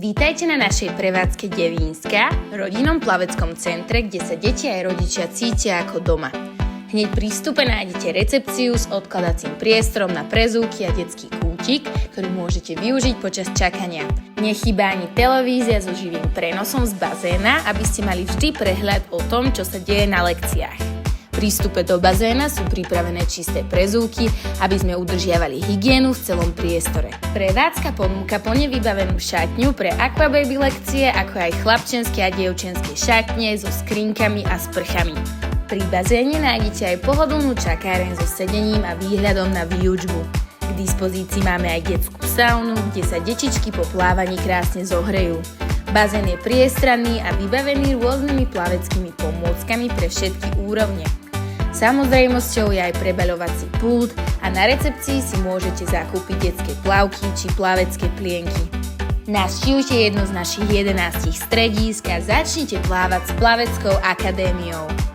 Vítajte na našej prevádzke Devínska, rodinnom plaveckom centre, kde sa deti aj rodičia cítia ako doma. Hneď pri vstupe nájdete recepciu s odkladacím priestorom na prezúvky a detský kútik, ktorý môžete využiť počas čakania. Nechýba ani televízia so živým prenosom z bazéna, aby ste mali vždy prehľad o tom, čo sa deje na lekciách. Pri vstupe do bazéna sú pripravené čisté prezúvky, aby sme udržiavali hygienu v celom priestore. Prevádzka ponúka plne vybavenú šatňu pre aquababy lekcie, ako aj chlapčenské a dievčenské šatne so skrinkami a sprchami. Pri bazéne nájdete aj pohodlnú čakáreň so sedením a výhľadom na výučbu. K dispozícii máme aj detskú saunu, kde sa detičky po plávaní krásne zohrejú. Bazén je priestranný a vybavený rôznymi plaveckými pomôckami pre všetky úrovne. Samozrejmosťou je aj prebaľovací pult a na recepcii si môžete zakúpiť detské plavky či plavecké plienky. Navštívte jedno z našich 11 stredísk a začnite plávať s Plaveckou akadémiou.